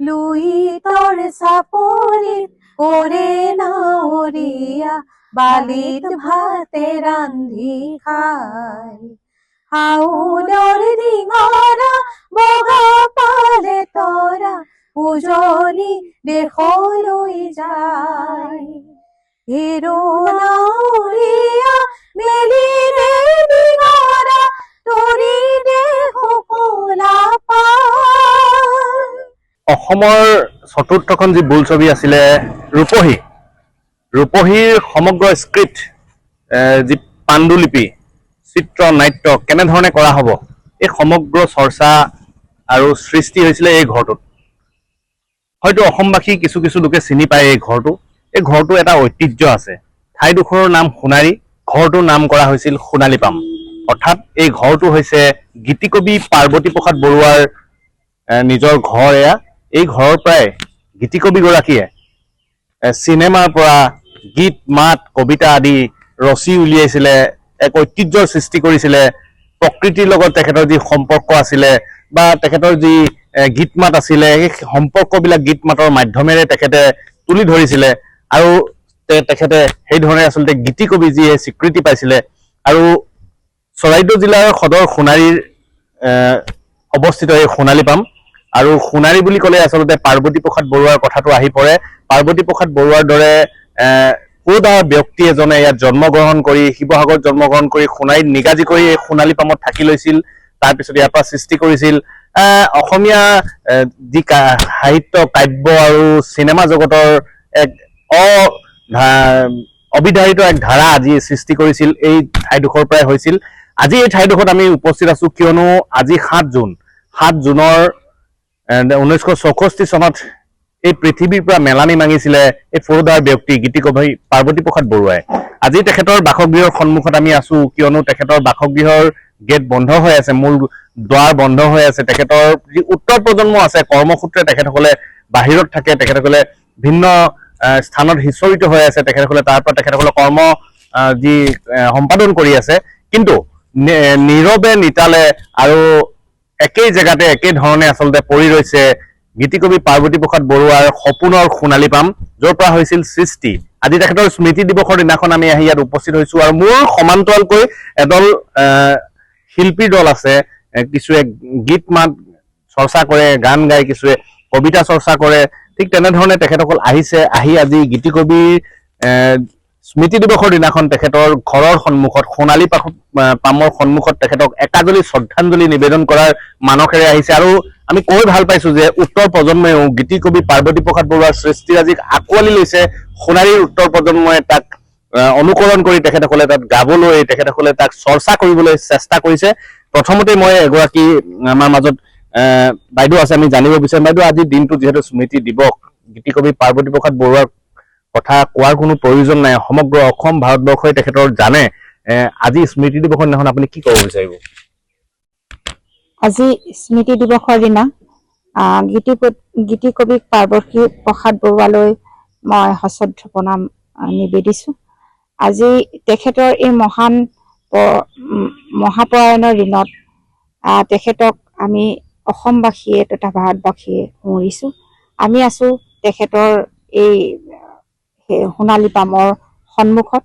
লুইতৰ চাপৰিত কৰে নাৱৰীয়া বালিত ভাতে ৰান্ধি খায় হাউলৰ ডিঙৰা বগা পালে তৰা উজনি দেশলৈ যায় হেৰো নাৱৰীয়া মেলিলে ডিঙৰা তৰি দেশ কলা পায়। অসমৰ চতুৰ্থখন যি বোলছবি আছিলে ৰূপহীৰ সমগ্ৰ স্ক্ৰিপ্ট যি পাণ্ডুলিপি চিত্ৰ নাট্য কেনেধৰণে কৰা হ'ব এই সমগ্ৰ চৰ্চা আৰু সৃষ্টি হৈছিলে এই ঘৰটোত। হয়তো অসমবাসী কিছু কিছু লোকে চিনি পায় এই ঘৰটো এটা ঐতিহ্য আছে। ঠাইডোখৰৰ নাম সোণাৰী, ঘৰটোৰ নাম কৰা হৈছিল সোণালী পাম। অৰ্থাৎ এই ঘৰটো হৈছে গীতিকবি পাৰ্বতী প্ৰসাদ বৰুৱাৰ নিজৰ ঘৰ। এই ঘৰৰ পৰাই গীতিকবিগৰাকীয়ে চিনেমাৰ পৰা গীত মাত কবিতা আদি ৰচি উলিয়াইছিলে, এক ঐতিহ্যৰ সৃষ্টি কৰিছিলে। প্ৰকৃতিৰ লগত তেখেতৰ যি সম্পৰ্ক আছিলে বা তেখেতৰ যি গীত মাত আছিলে সেই সম্পৰ্কবিলাক গীত মাতৰ মাধ্যমেৰে তেখেতে তুলি ধৰিছিলে আৰু তেখেতে সেইধৰণে আচলতে গীতিকবি যিয়ে স্বীকৃতি পাইছিলে। আৰু চৰাইদেউ জিলাৰ সদৰ সোণাৰীৰ অৱস্থিত এই সোণালী পাম। আৰু সোণাৰী বুলি ক'লে আচলতে পাৰ্বতী প্ৰসাদ বৰুৱাৰ কথাটো আহি পৰে। পাৰ্বতী প্ৰসাদ বৰুৱাৰ দৰে সুদা ব্যক্তি এজনে ইয়াত জন্মগ্ৰহণ কৰি শিৱসাগৰত জন্মগ্ৰহণ কৰি সোণাৰীত নিগাজী কৰি এই সোণালী পামত থাকি লৈছিল। তাৰপিছত ইয়াৰ পৰা সৃষ্টি কৰিছিল অসমীয়া যি সাহিত্য কাব্য আৰু চিনেমা জগতৰ এক অবিধাৰিত এক ধাৰা আজি সৃষ্টি কৰিছিল এই ঠাইডোখৰৰ পৰাই হৈছিল। আজি এই ঠাইডোখৰত আমি উপস্থিত আছো কিয়নো আজি 7 জুনৰ 1964 চনত এই পৃথিৱীৰ পৰা মেলানি মাঙিছিলে এই ফৌজদাৰ ব্যক্তি গীতিকবি পাৰ্বতী প্ৰসাদ বৰুৱাই। আজি তেখেতৰ বাসগৃহৰ সন্মুখত আমি আছো কিয়নো তেখেতৰ বাসগৃহৰ গেট বন্ধ হৈ আছে, মূল দুৱাৰ বন্ধ হৈ আছে। তেখেতৰ যি উত্তৰ প্ৰজন্ম আছে কৰ্মসূত্ৰে তেখেতসকলে বাহিৰত থাকে, তেখেতসকলে ভিন্ন স্থানত সিঁচৰিত হৈ আছে, তেখেতসকলে তাৰ পৰা তেখেতসকলে কৰ্ম যি সম্পাদন কৰি আছে। কিন্তু নীৰৱে নিতালে আৰু একেই জেগাতে একে ধৰণে আচলতে পৰি ৰৈছে গীতিকবি পাৰ্বতী প্ৰসাদ বৰুৱাৰ সপোনৰ সোণালী পাম, য'ৰ পৰা হৈছিল সৃষ্টি। আজি তেখেতৰ স্মৃতি দিৱসৰ দিনাখন আমি আহি ইয়াত উপস্থিত হৈছো আৰু মোৰ সমান্তৰালকৈ এদল শিল্পীৰ দল আছে। কিছুৱে গীত মাত চৰ্চা কৰে, গান গায়, কিছুৱে কবিতা চৰ্চা কৰে। ঠিক তেনেধৰণে তেখেতসকল আহিছে, আহি আজি গীতিকবিৰ স্মৃতি দিৱসৰ দিনাখন তেখেতৰ ঘৰৰ সন্মুখত সোণালী পামৰ সন্মুখত তেখেতক একাজলি শ্ৰদ্ধাঞ্জলি নিবেদন কৰাৰ মানসেৰে আহিছে। আৰু আমি কৈ ভাল পাইছো যে উত্তৰ প্ৰজন্মইও গীতিকবি পাৰ্বতী প্ৰসাদ বৰুৱাৰ সৃষ্টিৰাজিক আঁকোৱালি লৈছে। সোণাৰীৰ উত্তৰ প্ৰজন্মই তাক অনুকৰণ কৰি তেখেতসকলে তাত গাবলৈ, তেখেতসকলে তাক চৰ্চা কৰিবলৈ চেষ্টা কৰিছে। প্ৰথমতে মই এগৰাকী আমাৰ মাজত বাইদেউ আছে, আমি জানিব বিচাৰিম বাইদেউ আজি দিনটো যিহেতু স্মৃতি দিৱস, গীতিকবি পাৰ্বতী প্ৰসাদ বৰুৱাৰ কথা কোৱাৰ কোনো প্ৰয়োজন নাই, সমগ্ৰ অসম ভাৰতবৰ্ষই তেখেতৰ জানে। আজি স্মৃতি দিৱসৰ দিনাখন আপুনি কি ক'ব বিচাৰিব? আজি স্মৃতি দিৱসৰ দিনা গীতিকবি পাৰ্বতী প্ৰসাদ বৰুৱালৈ মই সশ্ৰদ্ধ প্ৰণাম নিবেদিছোঁ। আজি তেখেতৰ এই মহান মহাপ্ৰয়াণৰ দিনত তেখেতক আমি অসমবাসীয়ে তথা ভাৰতবাসীয়ে সুঁৱৰিছোঁ। আমি আছোঁ তেখেতৰ এই সোণালী পামৰ সন্মুখত।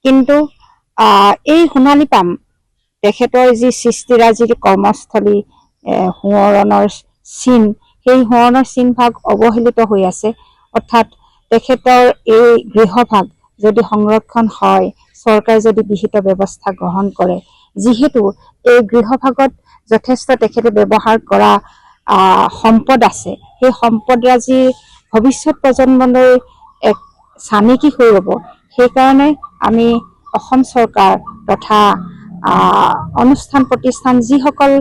কিন্তু এই সোণালী পাম তেখেতৰ যি সৃষ্টিৰাজিৰ কৰ্মস্থলী, সোঁৱৰণৰ চিন, সেই সোঁৱৰণৰ চিনভাগ অৱহেলিত হৈ আছে। অৰ্থাৎ তেখেতৰ এই গৃহভাগ যদি সংৰক্ষণ হয়, চৰকাৰে যদি বিহিত ব্যৱস্থা গ্ৰহণ কৰে, যিহেতু এই গৃহভাগত যথেষ্ট তেখেতে ব্যৱহাৰ কৰা সম্পদ আছে, সেই সম্পদৰাজি ভৱিষ্যত প্ৰজন্মলৈ এক চানেকি হৈ ৰ'ব। সেইকাৰণে আমি অসম চৰকাৰ তথা অনুষ্ঠান প্ৰতিষ্ঠান যিসকল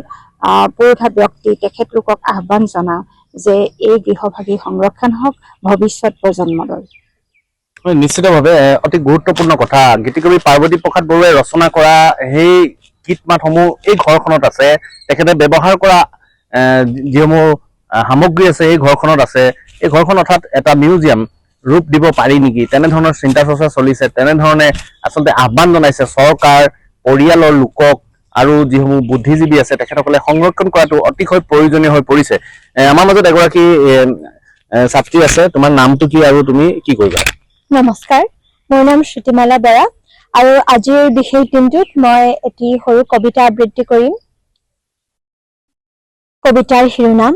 পুৰোধা ব্যক্তি তেখেতলোকক আহ্বান জনাওঁ যে এই গৃহভাগী সংৰক্ষণ হওক ভৱিষ্যত প্ৰজন্মলৈ। নিশ্চিতভাৱে অতি গুৰুত্বপূৰ্ণ কথা। গীতিকবি পাৰ্বতী প্ৰসাদ বৰুৱাই ৰচনা কৰা সেই গীত মাতসমূহ এই ঘৰখনত আছে। তেখেতে ব্যৱহাৰ কৰা যিসমূহ সামগ্ৰী আছে এই ঘৰখনত আছে। এই ঘৰখন অৰ্থাৎ এটা মিউজিয়াম ৰূপ দিব পাৰি নেকি, তেনেধৰণৰ চিন্তা চৰ্চা চলিছে। তেনেধৰণে আচলতে আহ্বান জনাইছে চৰকাৰ, পৰিয়ালৰ লোকক আৰু যিসমূহ বুদ্ধিজীৱী আছে তেখেতসকলে সংৰক্ষণ কৰাটো অতিশয় প্ৰয়োজনীয় হৈ পৰিছে। আমাৰ মাজত এগৰাকী ছাত্ৰী আছে, তোমাৰ নামটো কি আৰু তুমি কি কৰিবা? নমস্কাৰ, মোৰ নাম শ্ৰুতিমালা বৰা আৰু আজিৰ বিশেষ দিনটোত মই এটি সৰু কবিতা আবৃত্তি কৰিম। কবিতাৰ শিৰোনাম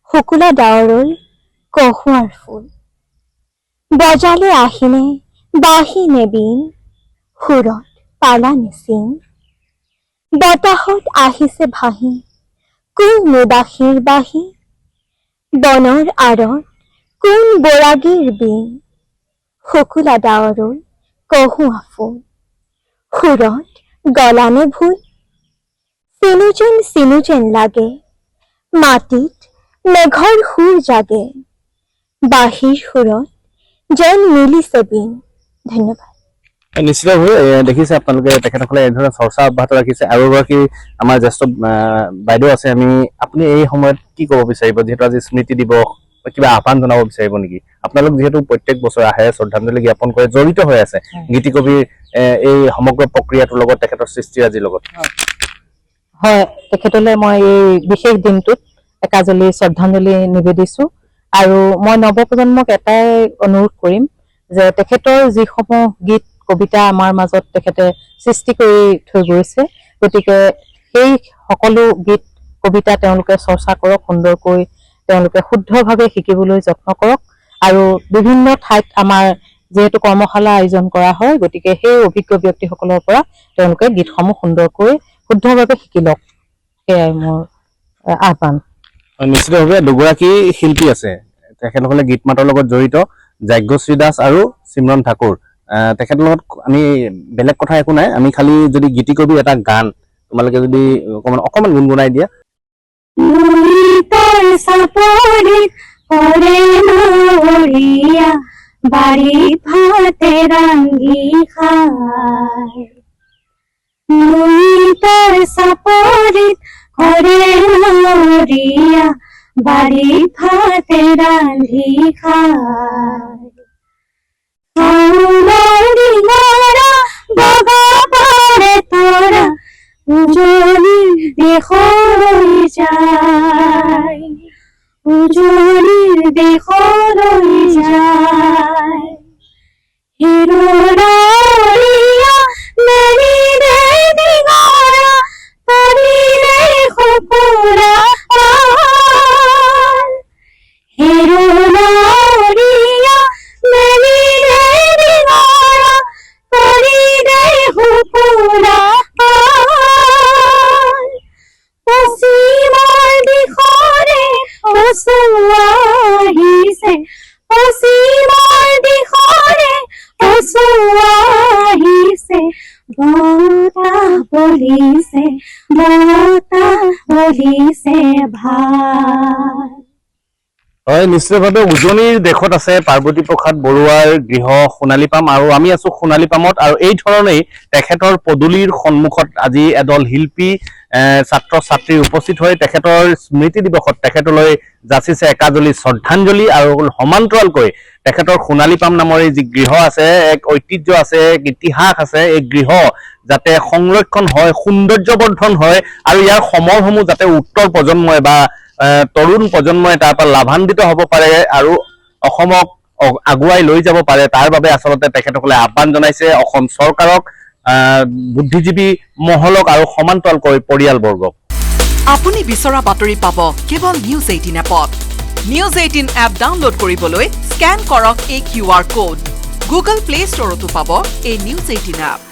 শুকুলা ডাৱৰৰ কহুৱাৰ ফুল। বজালে আহিনে বাঁহী নেবিন, সুৰত পালা নিচিন, বতাহত আহিছে ভাহি কোন মুবাসীৰ বাঁহী, বনৰ আঁৰত কোন বৰাগীৰ বিন, শুকুলা ডাৱৰৰ কহুৱা ফুল, সুৰত গলানে ভুল, চিনু যেন লাগে মাটিত মেঘৰ সুৰ জাগে, বাঁহীৰ সুৰত যেন মিলিছে বিন। ধন্যবাদ। নিশ্চিতভাৱে দেখিছে আপোনালোকে তেখেতসকলে এনেধৰণে চৰ্চা অব্যাহত ৰাখিছে। আৰু এগৰাকী আমাৰ জ্যেষ্ঠ বাইদেউ আছে, আপুনি এই সময়ত কি ক'ব বিচাৰিব, যিহেতু আজি স্মৃতি দিৱস, কিবা আহ্বান জনাব বিচাৰিব নেকি? আপোনালোক যিহেতু প্ৰত্যেক বছৰ আহে, শ্ৰদ্ধাঞ্জলি জ্ঞাপন কৰে, জড়িত হৈ আছে গীতি কবিৰ এই সমগ্ৰ প্ৰক্ৰিয়াটোৰ লগত, তেখেতৰ সৃষ্টিৰাজিৰ লগত। হয়, তেখেতলৈ মই এই বিশেষ দিনটোত একাঁজলি শ্ৰদ্ধাঞ্জলি নিবেদিছো। আৰু মই নৱপ্ৰজন্মক এটাই অনুৰোধ কৰিম যে তেখেতৰ যিসমূহ গীত কবিতা আমাৰ মাজত তেখেতে সৃষ্টি কৰি থৈ গৈছে, গতিকে সেই সকলো গীত কবিতা তেওঁলোকে চৰ্চা কৰক, সুন্দৰকৈ তেওঁলোকে শুদ্ধভাৱে শিকিবলৈ যত্ন কৰক। আৰু বিভিন্ন ঠাইত আমাৰ যিহেতু কৰ্মশালা আয়োজন কৰা হয়, গতিকে সেই অভিজ্ঞ ব্যক্তিসকলৰ পৰা তেওঁলোকে গীতসমূহ সুন্দৰকৈ শুদ্ধভাৱে শিকি লওক, সেয়াই মোৰ আহ্বান। নিশ্চিতভাৱে দুগৰাকী শিল্পী আছে, তেখেতসকলে গীত মাতৰ লগত জড়িত, যাজ্ঞশ্ৰী দাস আৰু চিমৰন ঠাকুৰ। তেখেতৰ লগত আমি বেলেগ কথা একো নাই, আমি খালি যদি গীতি কবিৰ এটা গান তোমালোকে যদি অকমান গুণগুণাই দিয়া। বাড়িত ভাতে রাঙ্গি খায়, তোর সাপরিত করে মরিয়া, বাড়িত ভাতে রাঙ্গি খায়, বগা পরে তোরা উজলির দেখ রই যায়, উজলির দেখ রই যায়, হিরোরা মেরি রে দিগারা তরি রে খুপুরা, হিরোরা মেরি রে দিগারা তরি রে খুপুরা, পশ্চিমৰ দিশৰে অচুৱা আহিছে, পশ্চিমৰ দিশৰে অচুৱা আহিছে, বতাহ বলিছে, বতাহ বলিছে ভাল। হয়, নিশ্চিতভাৱে উজনিৰ দেশত আছে পাৰ্বতী প্ৰসাদ বৰুৱাৰ গৃহ সোণালী পাম, আৰু আমি আছো সোণালী পামত। আৰু এই ধৰণেই তেখেতৰ পদূলিৰ সন্মুখত আজি এদল শিল্পী ছাত্ৰ ছাত্ৰী উপস্থিত হৈ তেখেতৰ স্মৃতি দিৱসত তেখেতলৈ যাচিছে একাঁজলি শ্ৰদ্ধাঞ্জলি। আৰু সমান্তৰালকৈ তেখেতৰ সোণালী পাম নামৰ এই যি গৃহ আছে, এক ঐতিহ্য আছে, এক ইতিহাস আছে, এই গৃহ যাতে সংৰক্ষণ হয়, সৌন্দৰ্যবৰ্ধন হয়, আৰু ইয়াৰ সমলসমূহ যাতে উত্তৰ প্ৰজন্মই বা তৰুণ প্ৰজন্মই তাৰ পৰা লাভান্বিত হ'ব পাৰে আৰু অসমক আগুৱাই লৈ যাব পাৰে, তাৰ বাবে আচলতে তেখেতসকলে আহ্বান জনাইছে অসম চৰকাৰক, বুদ্ধিজীৱী মহলক আৰু সমান্তৰালকৈ পৰিয়ালবৰ্গক। আপুনি বিচৰা বাতৰি পাব কেৱল নিউজ 18 এপত। নিউজ 18 এপ ডাউনলোড কৰিবলৈ স্কেন কৰক এই QR কোড। গুগল প্লে ষ্টৰতো পাব এই নিউজ 18 এপ।